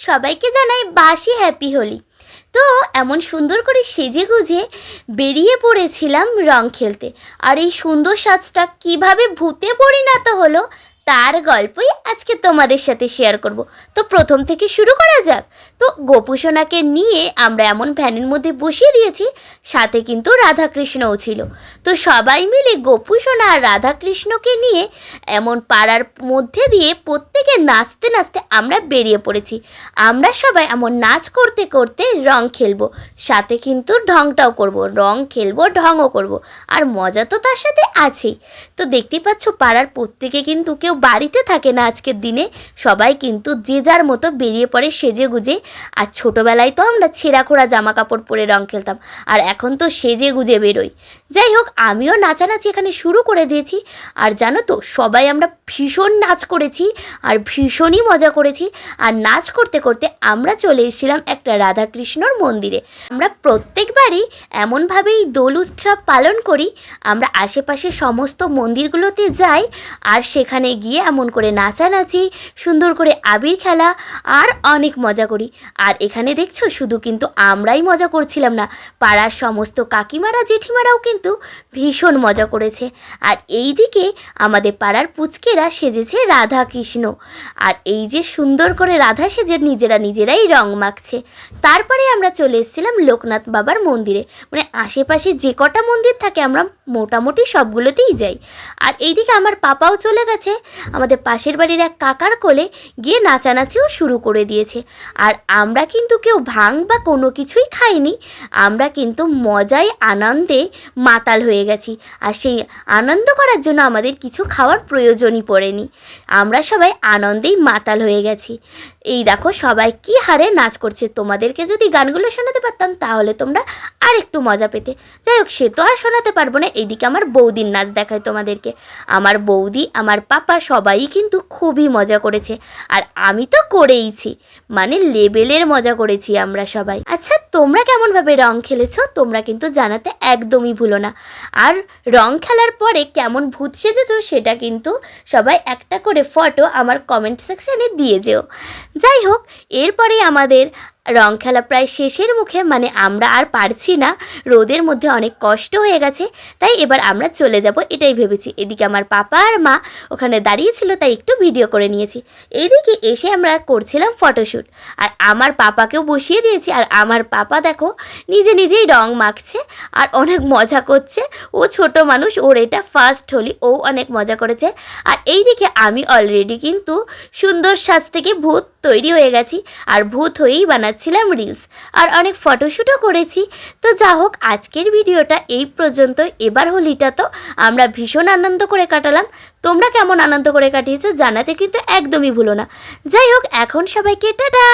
সবাইকে জানাই বাসি হ্যাপি হোলি। তো এমন সুন্দর করে সেজে গুজে বেরিয়ে পড়েছিলাম রং খেলতে। আর এই সুন্দর সাজটা কিভাবে ভূতে পরিণত হলো তার গল্পই আজকে তোমাদের সাথে শেয়ার করব। তো প্রথম থেকে শুরু করা যাক। তো গোপুসোনাকে নিয়ে আমরা এমন ভ্যানের মধ্যে বসিয়ে দিয়েছি, সাথে কিন্তু রাধাকৃষ্ণও ছিল। তো সবাই মিলে গোপুসোনা আর রাধাকৃষ্ণকে নিয়ে এমন পাড়ার মধ্যে দিয়ে প্রত্যেকে নাচতে নাচতে আমরা বেরিয়ে পড়েছি। আমরা সবাই এমন নাচ করতে করতে রং খেলবো, সাথে কিন্তু ঢংটাও করব। রং খেলবো, ঢংও করব, আর মজা তো তার সাথে আছেই। তো দেখতেই পাচ্ছ পাড়ার প্রত্যেকে কিন্তু কেউ বাড়িতে থাকে না আজকের দিনে, সবাই কিন্তু যে যার মতো বেরিয়ে পড়ে সেজে গুজে। আর ছোটোবেলায় তো আমরা ছেঁড়া খোড়া জামা কাপড় পরে রং খেলতাম, আর এখন তো সেজে গুজে বেরোই। যাই হোক, আমিও নাচানাচি এখানে শুরু করে দিয়েছি। আর জানো তো, সবাই আমরা ভীষণ নাচ করেছি আর ভীষণই মজা করেছি। আর নাচ করতে করতে আমরা চলে এসেছিলাম একটা রাধাকৃষ্ণর মন্দিরে। আমরা প্রত্যেকবারই এমনভাবেই দোল উৎসব পালন করি, আমরা আশেপাশে সমস্ত মন্দিরগুলোতে যাই আর সেখানে গিয়ে এমন করে নাচানাচি, সুন্দর করে আবির খেলা আর অনেক মজা করি। আর এখানে দেখছো, শুধু কিন্তু আমরাই মজা করছিলাম না, পাড়ার সমস্ত কাকিমারা জেঠিমারাও কিন্তু ভীষণ মজা করেছে। আর এই দিকে আমাদের পাড়ার পুচকেরা সেজেছে রাধা কৃষ্ণ, আর এই যে সুন্দর করে রাধা সেজে নিজেরাই রং মাখছে। তারপরে আমরা চলে এসেছিলাম লোকনাথ বাবার মন্দিরে। মানে আশেপাশে যে কটা মন্দির থাকে আমরা মোটামুটি সবগুলোতেই যাই। আর এইদিকে আমার পাপাও চলে গেছে আমাদের পাশের বাড়ির এক কাকার কোলে, গিয়ে নাচানাচিও শুরু করে দিয়েছে। আর আমরা কিন্তু কেউ ভাং বা কোনো কিছুই খাইনি, আমরা কিন্তু মজায় আনন্দে মাতাল হয়ে গেছি। আর সেই আনন্দ করার জন্য আমাদের কিছু খাওয়ার প্রয়োজনই পড়েনি, আমরা সবাই আনন্দেই মাতাল হয়ে গেছি। এই দেখো সবাই কি হারে নাচ করছে। তোমাদেরকে যদি গানগুলো শোনাতে পারতাম তাহলে তোমরা আর একটু মজা পেতে। যাই হোক, সে তো আর শোনাতে পারবো না। এইদিকে আমার বৌদির নাচ দেখায় তোমাদেরকে। আমার বৌদি, আমার পাপা সবাই কিন্তু খুবই মজা করেছে, আর আমি তো করেইছি, মানে লেভেলের মজা করেছি আমরা সবাই। আচ্ছা, তোমরা কেমনভাবে রং খেলেছো তোমরা কিন্তু জানাতে একদমই ভুলো না। আর রং খেলার পরে কেমন ভূত সেজেছো সেটা কিন্তু সবাই একটা করে ফটো আমার কমেন্ট সেকশানে দিয়ে যেও। যাই হোক, এরপরেই আমাদের রং খেলা প্রায় শেষের মুখে, মানে আমরা আর পারছি না, রোদের মধ্যে অনেক কষ্ট হয়ে গেছে, তাই এবার আমরা চলে যাব এটাই ভেবেছি। এদিকে আমার পাপা আর মা ওখানে দাঁড়িয়েছিল, তাই একটু ভিডিও করে নিয়েছি। এইদিকে এসে আমরা করছিলাম ফটোশ্যুট, আর আমার পাপাকেও বসিয়ে দিয়েছি। আর আমার পাপা দেখো নিজেই রং মাখছে আর অনেক মজা করছে। ও ছোট মানুষ, ওর এটা ফার্স্ট হোলি, ও অনেক মজা করেছে। আর এইদিকে আমি অলরেডি কিন্তু সুন্দর সাজ থেকে ভূত তৈরি হয়ে গেছি, আর ভূত হয়েই বানাচ্ছিলাম রিলস, আর অনেক ফটোশ্যুটও করেছি। তো যা হোক, আজকের ভিডিওটা এই পর্যন্ত। এবার হোলিটা তো আমরা ভীষণ আনন্দ করে কাটালাম। তোমরা কেমন আনন্দ করে কাটিয়েছো জানাতে কিন্তু একদমই ভুলো না। যাই হোক, এখন সবাইকে টাটা।